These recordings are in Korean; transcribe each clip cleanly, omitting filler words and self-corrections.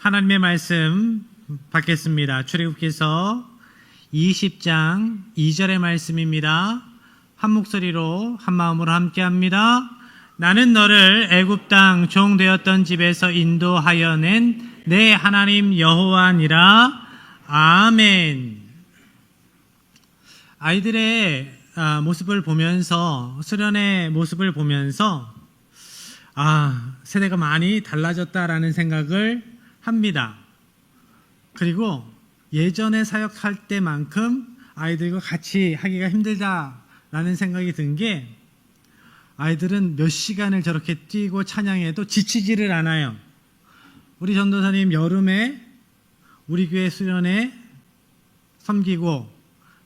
하나님의 말씀 받겠습니다. 출애굽기서 20장 2절의 말씀입니다. 한 목소리로 한 마음으로 함께합니다. 나는 너를 애굽 땅 종 되었던 집에서 인도하여 낸 내 하나님 여호와니라. 아멘. 아이들의 모습을 보면서, 수련의 모습을 보면서 세대가 많이 달라졌다라는 생각을 합니다. 그리고 예전에 사역할 때만큼 아이들과 같이 하기가 힘들다라는 생각이 든 게, 아이들은 몇 시간을 저렇게 뛰고 찬양해도 지치지를 않아요. 우리 전도사님 여름에 우리 교회 수련회 섬기고,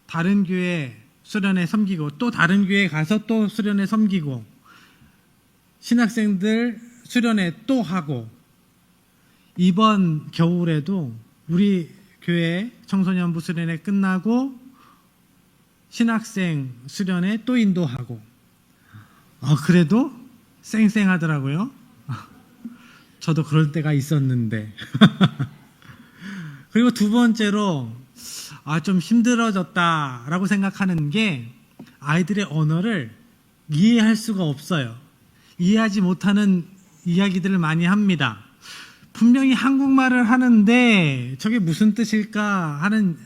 다른 교회 수련회 섬기고, 또 다른 교회 가서 또 수련회 섬기고, 신학생들 수련회 또 하고, 이번 겨울에도 우리 교회 청소년부 수련회 끝나고 신학생 수련회 또 인도하고, 그래도 쌩쌩하더라고요. 저도 그럴 때가 있었는데. 그리고 두 번째로 좀 힘들어졌다라고 생각하는 게, 아이들의 언어를 이해할 수가 없어요. 이해하지 못하는 이야기들을 많이 합니다. 분명히 한국말을 하는데 저게 무슨 뜻일까 하는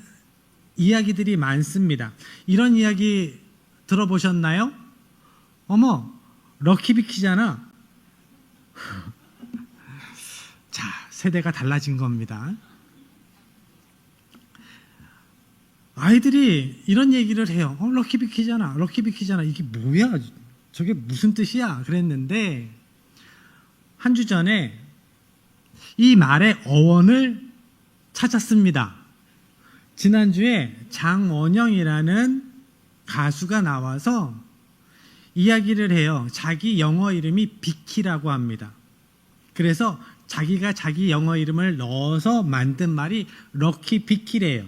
이야기들이 많습니다. 이런 이야기 들어보셨나요? 어머, 럭키비키잖아. 자, 세대가 달라진 겁니다. 아이들이 이런 얘기를 해요. 럭키비키잖아, 럭키비키잖아. 이게 뭐야? 저게 무슨 뜻이야? 그랬는데 한 주 전에 이 말의 어원을 찾았습니다. 지난주에 장원영이라는 가수가 나와서 이야기를 해요. 자기 영어 이름이 비키라고 합니다. 그래서 자기가 자기 영어 이름을 넣어서 만든 말이 럭키 비키래요.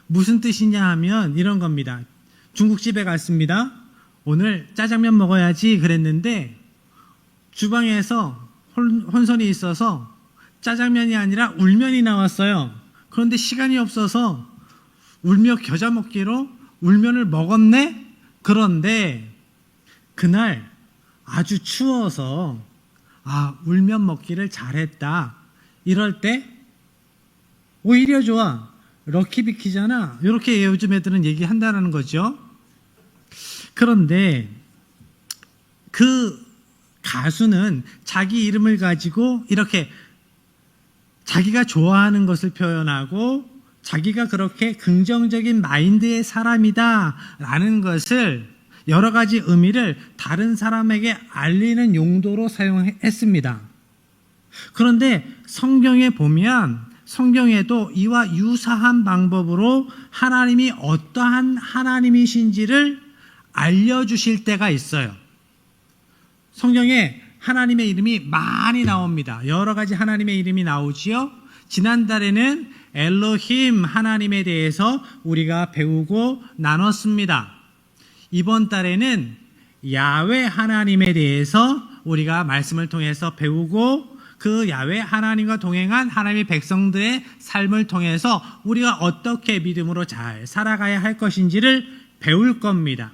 무슨 뜻이냐 하면 이런 겁니다. 중국집에 갔습니다. 오늘 짜장면 먹어야지 그랬는데 주방에서 혼선이 있어서 짜장면이 아니라 울면이 나왔어요. 그런데 시간이 없어서 울며 겨자 먹기로 울면을 먹었네? 그런데 그날 아주 추워서 울면 먹기를 잘했다. 이럴 때 오히려 좋아. 럭키비키잖아. 이렇게 요즘 애들은 얘기한다는 거죠. 그런데 그 가수는 자기 이름을 가지고 이렇게 자기가 좋아하는 것을 표현하고, 자기가 그렇게 긍정적인 마인드의 사람이다 라는 것을, 여러 가지 의미를 다른 사람에게 알리는 용도로 사용했습니다. 그런데 성경에 보면, 성경에도 이와 유사한 방법으로 하나님이 어떠한 하나님이신지를 알려주실 때가 있어요. 성경에 하나님의 이름이 많이 나옵니다. 여러 가지 하나님의 이름이 나오지요. 지난달에는 엘로힘 하나님에 대해서 우리가 배우고 나눴습니다. 이번 달에는 야훼 하나님에 대해서 우리가 말씀을 통해서 배우고, 그 야훼 하나님과 동행한 하나님의 백성들의 삶을 통해서 우리가 어떻게 믿음으로 잘 살아가야 할 것인지를 배울 겁니다.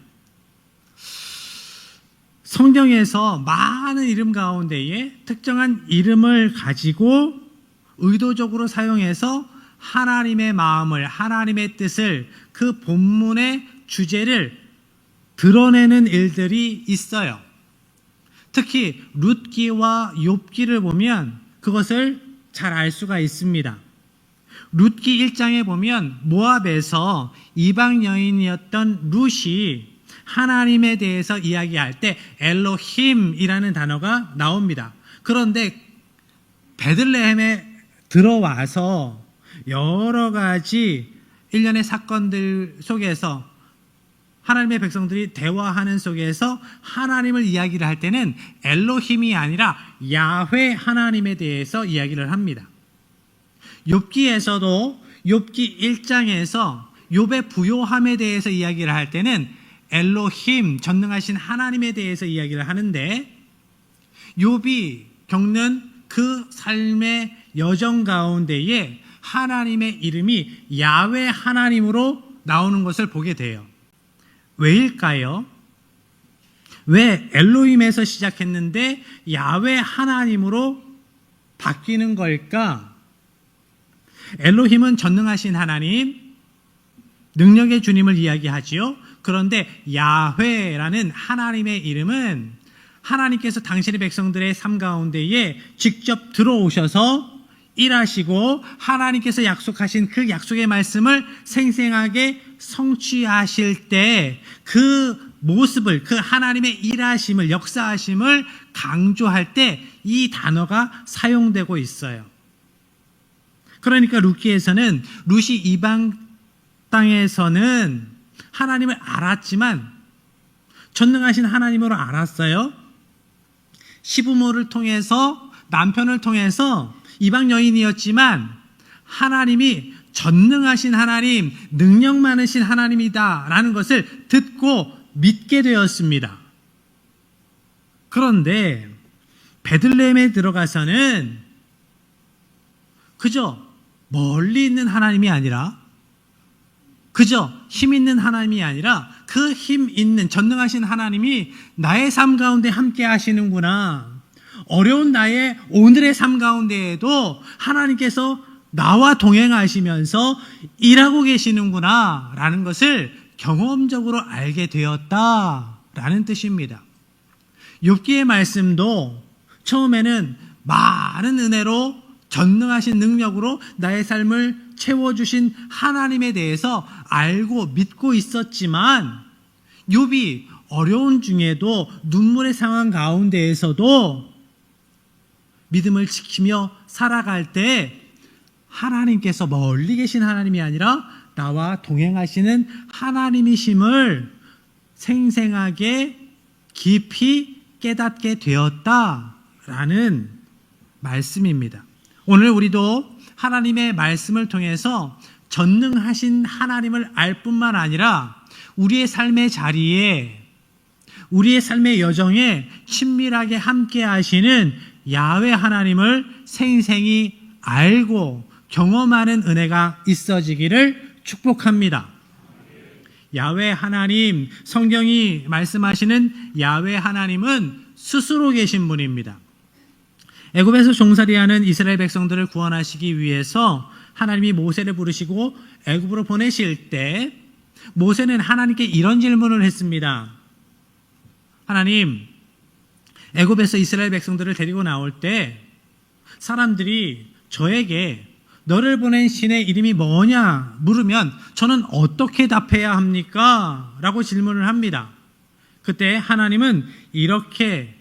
성경에서 많은 이름 가운데에 특정한 이름을 가지고 의도적으로 사용해서 하나님의 마음을, 하나님의 뜻을, 그 본문의 주제를 드러내는 일들이 있어요. 특히 룻기와 욥기를 보면 그것을 잘 알 수가 있습니다. 룻기 1장에 보면 모압에서 이방 여인이었던 룻이 하나님에 대해서 이야기할 때 엘로힘이라는 단어가 나옵니다. 그런데 베들레헴에 들어와서 여러 가지 일련의 사건들 속에서 하나님의 백성들이 대화하는 속에서 하나님을 이야기를 할 때는 엘로힘이 아니라 야훼 하나님에 대해서 이야기를 합니다. 욥기에서도 욥기 1장에서 욥의 부요함에 대해서 이야기를 할 때는 엘로힘, 전능하신 하나님에 대해서 이야기를 하는데, 욥이 겪는 그 삶의 여정 가운데에 하나님의 이름이 야훼 하나님으로 나오는 것을 보게 돼요. 왜일까요? 왜 엘로힘에서 시작했는데 야훼 하나님으로 바뀌는 걸까? 엘로힘은 전능하신 하나님, 능력의 주님을 이야기하지요. 그런데 야훼라는 하나님의 이름은 하나님께서 당신의 백성들의 삶 가운데에 직접 들어오셔서 일하시고 하나님께서 약속하신 그 약속의 말씀을 생생하게 성취하실 때 그 모습을, 그 하나님의 일하심을, 역사하심을 강조할 때 이 단어가 사용되고 있어요. 그러니까 룻기에서는 룻이 이방 땅에서는 하나님을 알았지만 전능하신 하나님으로 알았어요. 시부모를 통해서, 남편을 통해서 이방 여인이었지만 하나님이 전능하신 하나님, 능력 많으신 하나님이다라는 것을 듣고 믿게 되었습니다. 그런데 베들레헴에 들어가서는 그저 멀리 있는 하나님이 아니라, 그저 힘 있는 하나님이 아니라 그 힘 있는 전능하신 하나님이 나의 삶 가운데 함께 하시는구나. 어려운 나의 오늘의 삶 가운데에도 하나님께서 나와 동행하시면서 일하고 계시는구나 라는 것을 경험적으로 알게 되었다라는 뜻입니다. 욥기의 말씀도 처음에는 많은 은혜로 전능하신 능력으로 나의 삶을 채워주신 하나님에 대해서 알고 믿고 있었지만 욥이 어려운 중에도 눈물의 상황 가운데에서도 믿음을 지키며 살아갈 때 하나님께서 멀리 계신 하나님이 아니라 나와 동행하시는 하나님이심을 생생하게 깊이 깨닫게 되었다라는 말씀입니다. 오늘 우리도 하나님의 말씀을 통해서 전능하신 하나님을 알 뿐만 아니라 우리의 삶의 자리에, 우리의 삶의 여정에 친밀하게 함께 하시는 야훼 하나님을 생생히 알고 경험하는 은혜가 있어지기를 축복합니다. 야훼 하나님, 성경이 말씀하시는 야훼 하나님은 스스로 계신 분입니다. 애굽에서 종살이하는 이스라엘 백성들을 구원하시기 위해서 하나님이 모세를 부르시고 애굽으로 보내실 때 모세는 하나님께 이런 질문을 했습니다. 하나님, 애굽에서 이스라엘 백성들을 데리고 나올 때 사람들이 저에게 너를 보낸 신의 이름이 뭐냐 물으면 저는 어떻게 답해야 합니까? 라고 질문을 합니다. 그때 하나님은 이렇게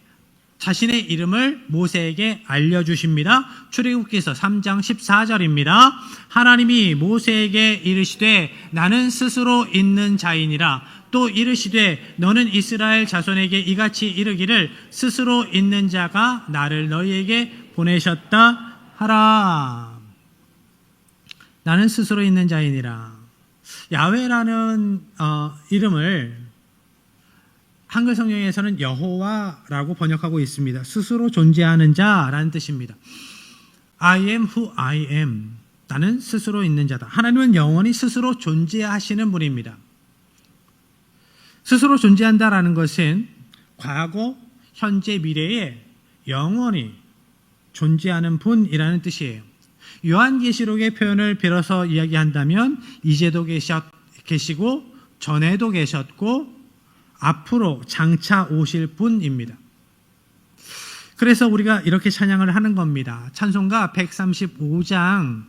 자신의 이름을 모세에게 알려주십니다. 출애굽기서 3장 14절입니다. 하나님이 모세에게 이르시되 나는 스스로 있는 자이니라. 또 이르시되 너는 이스라엘 자손에게 이같이 이르기를 스스로 있는 자가 나를 너희에게 보내셨다 하라. 나는 스스로 있는 자이니라. 야훼라는 이름을 한글 성경에서는 여호와라고 번역하고 있습니다. 스스로 존재하는 자라는 뜻입니다. I am who I am. 나는 스스로 있는 자다. 하나님은 영원히 스스로 존재하시는 분입니다. 스스로 존재한다라는 것은 과거, 현재, 미래에 영원히 존재하는 분이라는 뜻이에요. 요한계시록의 표현을 빌어서 이야기한다면 이제도 계시고 전에도 계셨고 앞으로 장차 오실 분입니다. 그래서 우리가 이렇게 찬양을 하는 겁니다. 찬송가 135장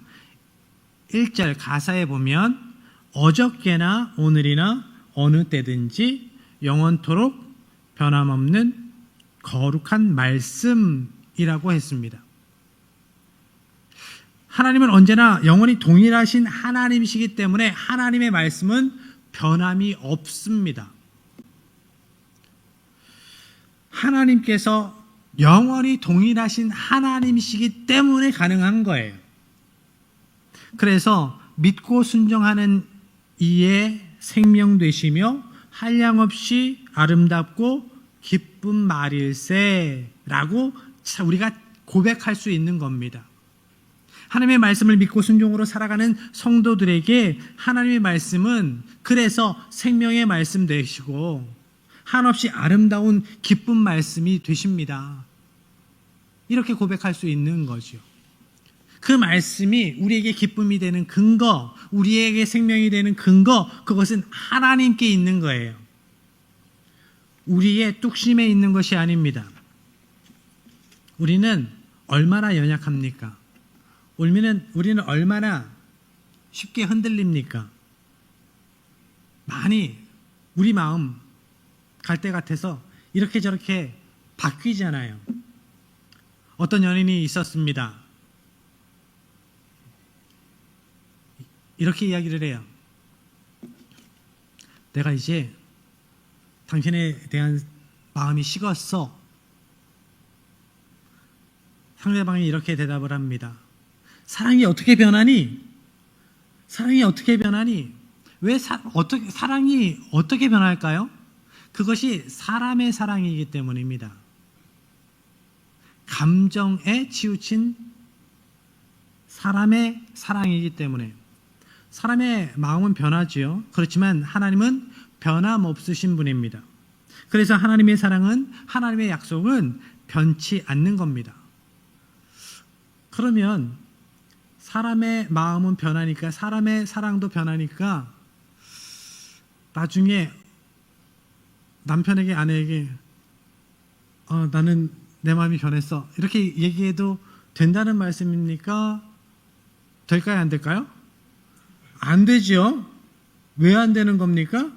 1절 가사에 보면 어저께나 오늘이나 어느 때든지 영원토록 변함없는 거룩한 말씀이라고 했습니다. 하나님은 언제나 영원히 동일하신 하나님이시기 때문에 하나님의 말씀은 변함이 없습니다. 하나님께서 영원히 동일하신 하나님이시기 때문에 가능한 거예요. 그래서 믿고 순종하는 이에 생명 되시며 한량없이 아름답고 기쁜 말일세라고 우리가 고백할 수 있는 겁니다. 하나님의 말씀을 믿고 순종으로 살아가는 성도들에게 하나님의 말씀은 그래서 생명의 말씀 되시고 한없이 아름다운 기쁜 말씀이 되십니다. 이렇게 고백할 수 있는 거죠. 그 말씀이 우리에게 기쁨이 되는 근거, 우리에게 생명이 되는 근거, 그것은 하나님께 있는 거예요. 우리의 뚝심에 있는 것이 아닙니다. 우리는 얼마나 연약합니까? 우리는 얼마나 쉽게 흔들립니까? 많이 우리 마음 갈대 같아서 이렇게 저렇게 바뀌잖아요. 어떤 연인이 있었습니다. 이렇게 이야기를 해요. 내가 이제 당신에 대한 마음이 식었어. 상대방이 이렇게 대답을 합니다. 사랑이 어떻게 변하니? 사랑이 어떻게 변하니? 사랑이 어떻게 변할까요? 그것이 사람의 사랑이기 때문입니다. 감정에 치우친 사람의 사랑이기 때문에. 사람의 마음은 변하지요. 그렇지만 하나님은 변함없으신 분입니다. 그래서 하나님의 사랑은, 하나님의 약속은 변치 않는 겁니다. 그러면 사람의 마음은 변하니까, 사람의 사랑도 변하니까 나중에 남편에게, 아내에게 나는 내 마음이 변했어, 이렇게 얘기해도 된다는 말씀입니까? 될까요? 안 될까요? 안 되죠. 왜 안 되는 겁니까?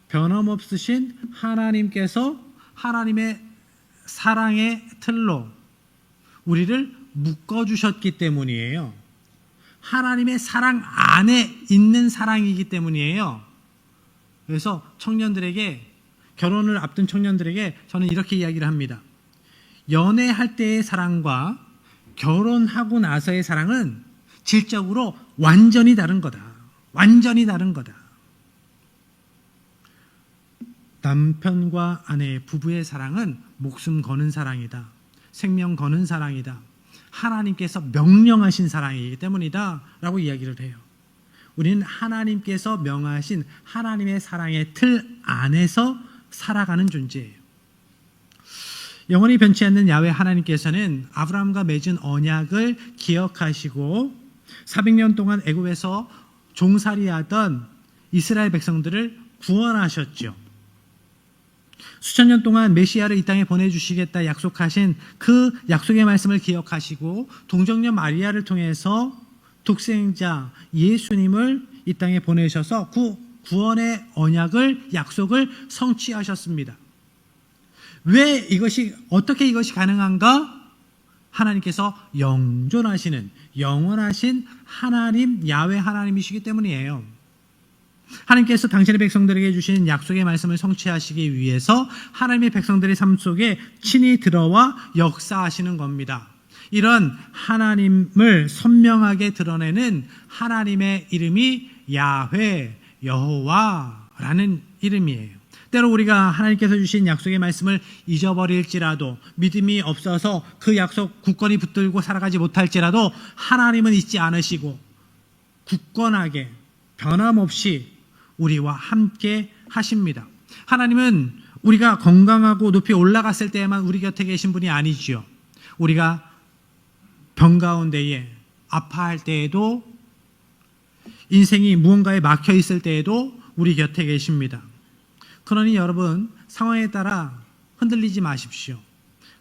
변함없으신 하나님께서 하나님의 사랑의 틀로 우리를 묶어주셨기 때문이에요. 하나님의 사랑 안에 있는 사랑이기 때문이에요. 그래서 청년들에게, 결혼을 앞둔 청년들에게 저는 이렇게 이야기를 합니다. 연애할 때의 사랑과 결혼하고 나서의 사랑은 질적으로 완전히 다른 거다. 완전히 다른 거다. 남편과 아내, 부부의 사랑은 목숨 거는 사랑이다. 생명 거는 사랑이다. 하나님께서 명령하신 사랑이기 때문이다 라고 이야기를 해요. 우리는 하나님께서 명하신 하나님의 사랑의 틀 안에서 살아가는 존재예요. 영원히 변치 않는 야훼 하나님께서는 아브라함과 맺은 언약을 기억하시고 400년 동안 애굽에서 종살이하던 이스라엘 백성들을 구원하셨죠. 수천 년 동안 메시아를 이 땅에 보내주시겠다 약속하신 그 약속의 말씀을 기억하시고 동정녀 마리아를 통해서 독생자 예수님을 이 땅에 보내셔서 구원의 언약을, 약속을 성취하셨습니다. 왜 어떻게 이것이 가능한가? 하나님께서 영존하시는, 영원하신 하나님, 야훼 하나님이시기 때문이에요. 하나님께서 당신의 백성들에게 주신 약속의 말씀을 성취하시기 위해서 하나님의 백성들의 삶 속에 친히 들어와 역사하시는 겁니다. 이런 하나님을 선명하게 드러내는 하나님의 이름이 야훼, 여호와라는 이름이에요. 때로 우리가 하나님께서 주신 약속의 말씀을 잊어버릴지라도, 믿음이 없어서 그 약속 굳건히 붙들고 살아가지 못할지라도 하나님은 잊지 않으시고 굳건하게 변함없이 우리와 함께 하십니다. 하나님은 우리가 건강하고 높이 올라갔을 때에만 우리 곁에 계신 분이 아니지요. 우리가 병 가운데에 아파할 때에도, 인생이 무언가에 막혀 있을 때에도 우리 곁에 계십니다. 그러니 여러분, 상황에 따라 흔들리지 마십시오.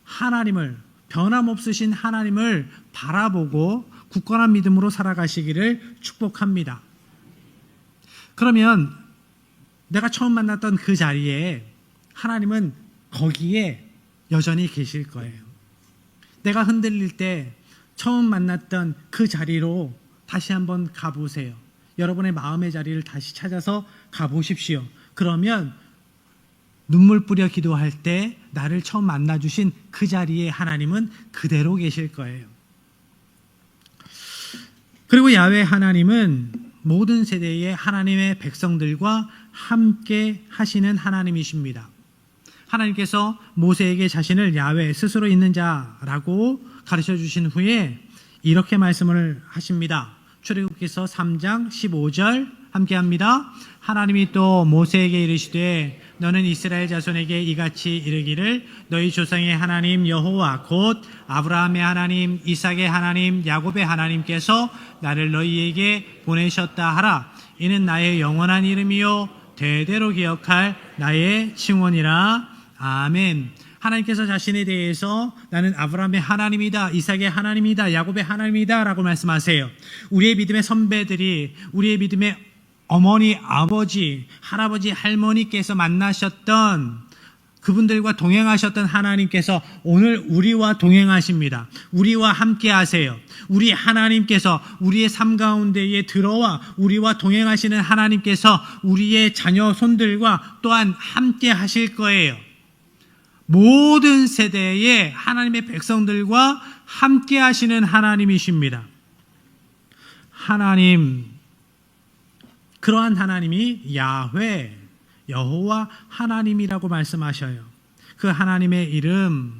하나님을, 변함없으신 하나님을 바라보고 굳건한 믿음으로 살아가시기를 축복합니다. 그러면 내가 처음 만났던 그 자리에 하나님은 거기에 여전히 계실 거예요. 내가 흔들릴 때 처음 만났던 그 자리로 다시 한번 가보세요. 여러분의 마음의 자리를 다시 찾아서 가보십시오. 그러면 눈물 뿌려 기도할 때 나를 처음 만나주신 그 자리에 하나님은 그대로 계실 거예요. 그리고 야훼 하나님은 모든 세대의 하나님의 백성들과 함께 하시는 하나님이십니다. 하나님께서 모세에게 자신을 야훼, 스스로 있는 자라고 가르쳐 주신 후에 이렇게 말씀을 하십니다. 출애굽기서 3장 15절 함께합니다. 하나님이 또 모세에게 이르시되 너는 이스라엘 자손에게 이같이 이르기를 너희 조상의 하나님 여호와 곧 아브라함의 하나님 이삭의 하나님 야곱의 하나님께서 나를 너희에게 보내셨다 하라. 이는 나의 영원한 이름이요 대대로 기억할 나의 칭원이라. 아멘. 하나님께서 자신에 대해서 나는 아브라함의 하나님이다, 이삭의 하나님이다, 야곱의 하나님이다 라고 말씀하세요. 우리의 믿음의 선배들이, 우리의 믿음의 어머니, 아버지, 할아버지, 할머니께서 만나셨던 그분들과 동행하셨던 하나님께서 오늘 우리와 동행하십니다. 우리와 함께 하세요. 우리 하나님께서 우리의 삶 가운데에 들어와 우리와 동행하시는 하나님께서 우리의 자녀 손들과 또한 함께 하실 거예요. 모든 세대의 하나님의 백성들과 함께 하시는 하나님이십니다. 하나님, 그러한 하나님이 야훼, 여호와 하나님이라고 말씀하셔요. 그 하나님의 이름,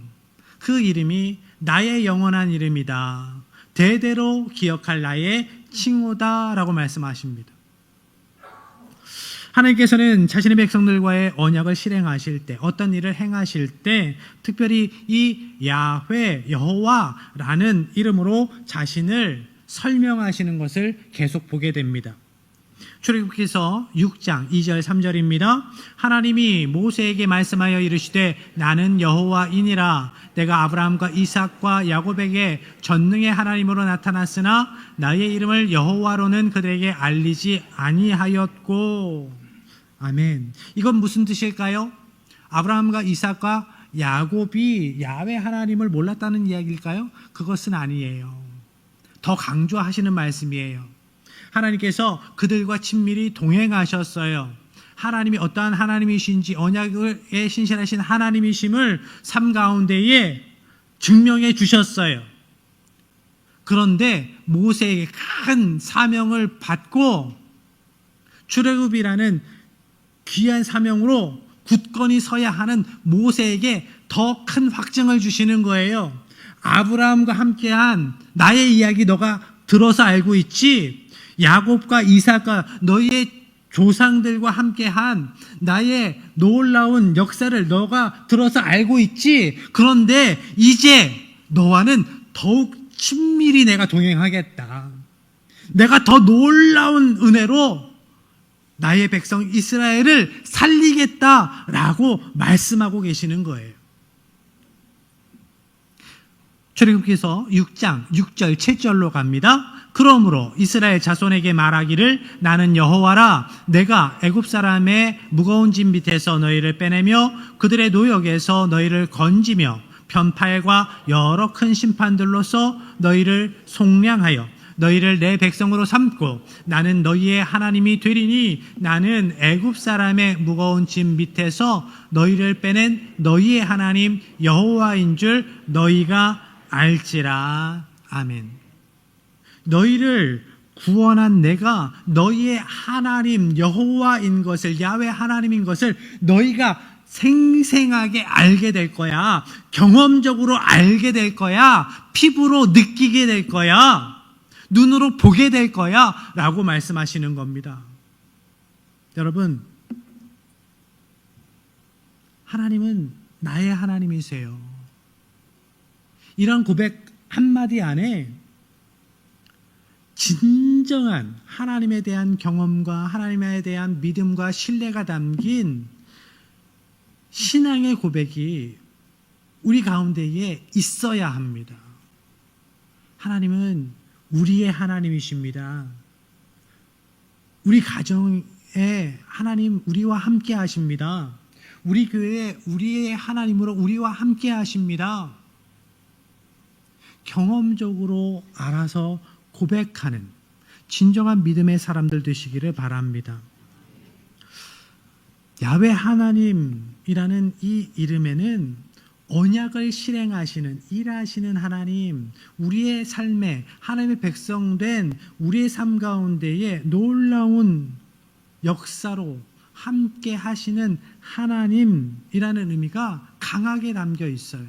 그 이름이 나의 영원한 이름이다. 대대로 기억할 나의 칭호다라고 말씀하십니다. 하나님께서는 자신의 백성들과의 언약을 실행하실 때, 어떤 일을 행하실 때 특별히 이 야훼, 여호와라는 이름으로 자신을 설명하시는 것을 계속 보게 됩니다. 출애굽기서 6장 2절 3절입니다. 하나님이 모세에게 말씀하여 이르시되 나는 여호와이니라. 내가 아브라함과 이삭과 야곱에게 전능의 하나님으로 나타났으나 나의 이름을 여호와로는 그들에게 알리지 아니하였고. 아멘. 이건 무슨 뜻일까요? 아브라함과 이삭과 야곱이 야훼 하나님을 몰랐다는 이야기일까요? 그것은 아니에요. 더 강조하시는 말씀이에요. 하나님께서 그들과 친밀히 동행하셨어요. 하나님이 어떠한 하나님이신지, 언약에 신실하신 하나님이심을 삶 가운데에 증명해 주셨어요. 그런데 모세에게 큰 사명을 받고 출애굽이라는 귀한 사명으로 굳건히 서야 하는 모세에게 더 큰 확증을 주시는 거예요. 아브라함과 함께한 나의 이야기 너가 들어서 알고 있지? 야곱과 이삭과 너희의 조상들과 함께한 나의 놀라운 역사를 너가 들어서 알고 있지? 그런데 이제 너와는 더욱 친밀히 내가 동행하겠다. 내가 더 놀라운 은혜로 나의 백성 이스라엘을 살리겠다라고 말씀하고 계시는 거예요. 출애굽기서 6장 6절 7절로 갑니다. 그러므로 이스라엘 자손에게 말하기를 나는 여호와라. 내가 애굽 사람의 무거운 짐 밑에서 너희를 빼내며 그들의 노역에서 너희를 건지며 편팔과 여러 큰 심판들로서 너희를 속량하여 너희를 내 백성으로 삼고 나는 너희의 하나님이 되리니 나는 애굽 사람의 무거운 짐 밑에서 너희를 빼낸 너희의 하나님 여호와인 줄 너희가 알지라. 아멘. 너희를 구원한 내가 너희의 하나님 여호와인 것을, 야훼 하나님인 것을 너희가 생생하게 알게 될 거야. 경험적으로 알게 될 거야. 피부로 느끼게 될 거야. 눈으로 보게 될 거야 라고 말씀하시는 겁니다. 여러분, 하나님은 나의 하나님이세요. 이런 고백 한마디 안에 진정한 하나님에 대한 경험과 하나님에 대한 믿음과 신뢰가 담긴 신앙의 고백이 우리 가운데에 있어야 합니다. 하나님은 우리의 하나님이십니다. 우리 가정에 하나님 우리와 함께 하십니다. 우리 교회에 우리의 하나님으로 우리와 함께 하십니다. 경험적으로 알아서 고백하는 진정한 믿음의 사람들 되시기를 바랍니다. 야훼 하나님이라는 이 이름에는 언약을 실행하시는, 일하시는 하나님, 우리의 삶에 하나님의 백성된 우리의 삶 가운데에 놀라운 역사로 함께 하시는 하나님이라는 의미가 강하게 담겨 있어요.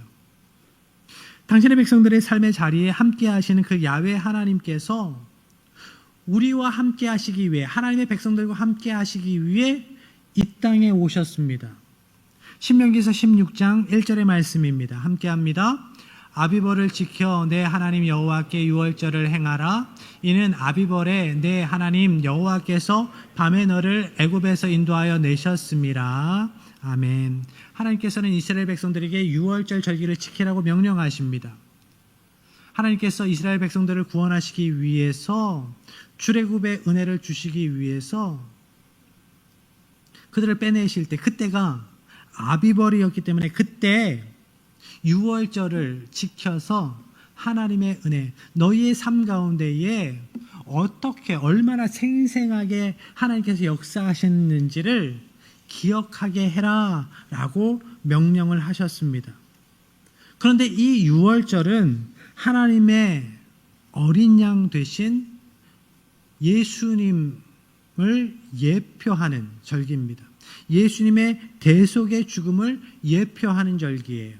당신의 백성들의 삶의 자리에 함께 하시는 그 야훼 하나님께서 우리와 함께 하시기 위해, 하나님의 백성들과 함께 하시기 위해 이 땅에 오셨습니다. 신명기서 16장 1절의 말씀입니다. 함께 합니다. 아비벌을 지켜 내 하나님 여호와께 유월절을 행하라. 이는 아비벌에 내 하나님 여호와께서 밤에 너를 애굽에서 인도하여 내셨음이라. 아멘. 하나님께서는 이스라엘 백성들에게 유월절 절기를 지키라고 명령하십니다. 하나님께서 이스라엘 백성들을 구원하시기 위해서, 출애굽의 은혜를 주시기 위해서 그들을 빼내실 때, 그때가 아비벌이었기 때문에 그때 유월절을 지켜서 하나님의 은혜, 너희의 삶 가운데에 어떻게 얼마나 생생하게 하나님께서 역사하셨는지를 기억하게 해라 라고 명령을 하셨습니다. 그런데 이 유월절은 하나님의 어린 양 되신 예수님을 예표하는 절기입니다. 예수님의 대속의 죽음을 예표하는 절기예요.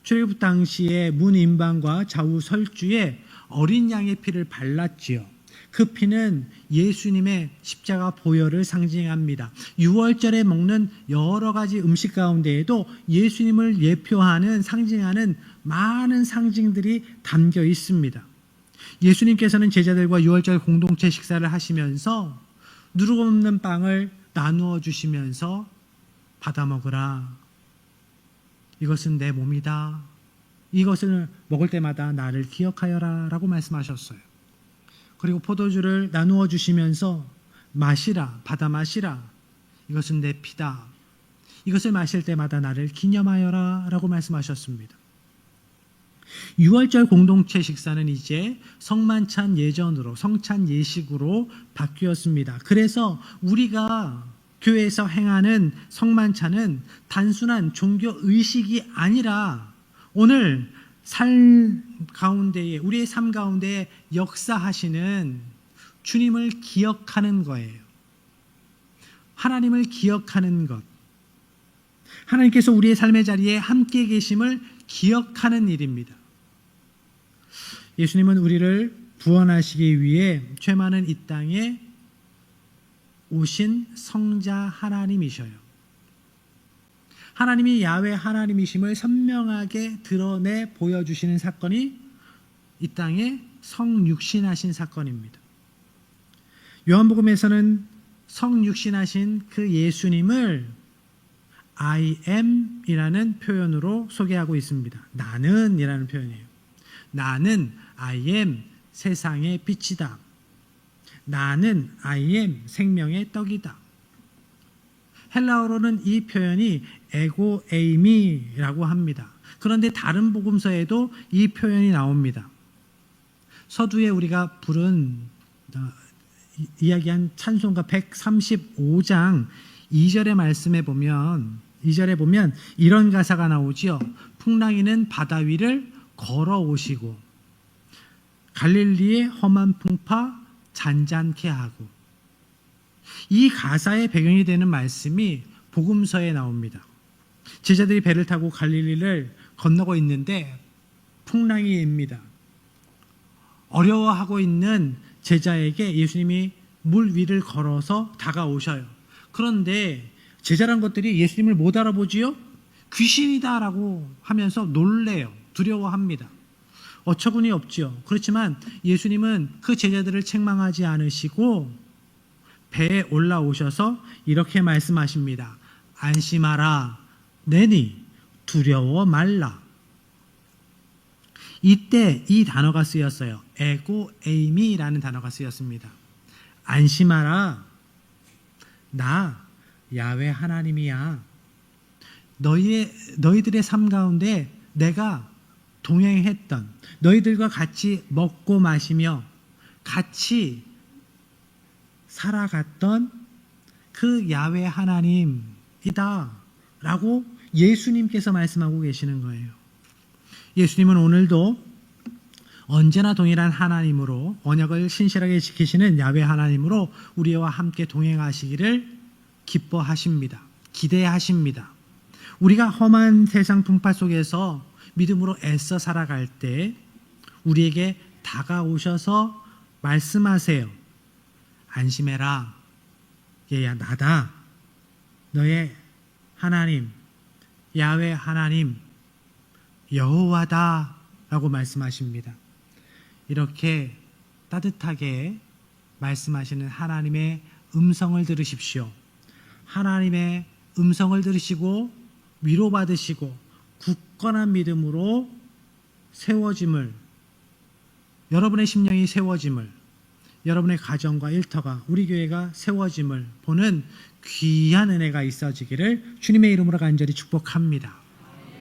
출애굽 당시에 문인방과 좌우 설주에 어린 양의 피를 발랐지요. 그 피는 예수님의 십자가 보혈을 상징합니다. 유월절에 먹는 여러 가지 음식 가운데에도 예수님을 예표하는, 상징하는 많은 상징들이 담겨 있습니다. 예수님께서는 제자들과 유월절 공동체 식사를 하시면서 누룩 없는 빵을 나누어 주시면서 받아 먹으라. 이것은 내 몸이다. 이것을 먹을 때마다 나를 기억하여라 라고 말씀하셨어요. 그리고 포도주를 나누어 주시면서 마시라, 받아 마시라. 이것은 내 피다. 이것을 마실 때마다 나를 기념하여라 라고 말씀하셨습니다. 유월절 공동체 식사는 이제 성만찬 예전으로, 성찬 예식으로 바뀌었습니다. 그래서 우리가 교회에서 행하는 성만찬은 단순한 종교 의식이 아니라 오늘 삶 가운데에, 우리의 삶 가운데에 역사하시는 주님을 기억하는 거예요. 하나님을 기억하는 것. 하나님께서 우리의 삶의 자리에 함께 계심을 기억하는 일입니다. 예수님은 우리를 구원하시기 위해 죄 많은 이 땅에 오신 성자 하나님이셔요. 하나님이 야훼 하나님이심을 선명하게 드러내 보여주시는 사건이 이 땅에 성육신하신 사건입니다. 요한복음에서는 성육신하신 그 예수님을 I am 이라는 표현으로 소개하고 있습니다. 나는 이라는 표현이에요. 나는 I am 세상의 빛이다. 나는 I am 생명의 떡이다. 헬라어로는 이 표현이 에고 에이미라고 합니다. 그런데 다른 복음서에도 이 표현이 나옵니다. 서두에 우리가 이야기한 찬송가 135장 2절의 말씀에 보면, 2절에 보면 이런 가사가 나오지요. 풍랑이는 바다 위를 걸어오시고 갈릴리의 험한 풍파 잔잔케 하고. 이 가사의 배경이 되는 말씀이 복음서에 나옵니다. 제자들이 배를 타고 갈릴리를 건너고 있는데 풍랑이 입니다. 어려워하고 있는 제자에게 예수님이 물 위를 걸어서 다가오셔요. 그런데 제자란 것들이 예수님을 못 알아보지요? 귀신이다라고 하면서 놀래요. 두려워합니다. 어처구니 없지요. 그렇지만 예수님은 그 제자들을 책망하지 않으시고 배에 올라오셔서 이렇게 말씀하십니다. 안심하라. 내니 두려워 말라. 이때 이 단어가 쓰였어요. 에고 에이미라는 단어가 쓰였습니다. 안심하라. 나 야훼 하나님이야. 너희들의 삶 가운데 내가 동행했던, 너희들과 같이 먹고 마시며 같이 살아갔던 그 야훼 하나님이다 라고 예수님께서 말씀하고 계시는 거예요. 예수님은 오늘도 언제나 동일한 하나님으로, 언약을 신실하게 지키시는 야훼 하나님으로 우리와 함께 동행하시기를 기뻐하십니다. 기대하십니다. 우리가 험한 세상 풍파 속에서 믿음으로 애써 살아갈 때 우리에게 다가오셔서 말씀하세요. 안심해라. 얘야 나다. 너의 하나님 야훼 하나님 여호와다 라고 말씀하십니다. 이렇게 따뜻하게 말씀하시는 하나님의 음성을 들으십시오. 하나님의 음성을 들으시고 위로받으시고 굳건한 믿음으로 세워짐을, 여러분의 심령이 세워짐을, 여러분의 가정과 일터가, 우리 교회가 세워짐을 보는 귀한 은혜가 있어지기를 주님의 이름으로 간절히 축복합니다.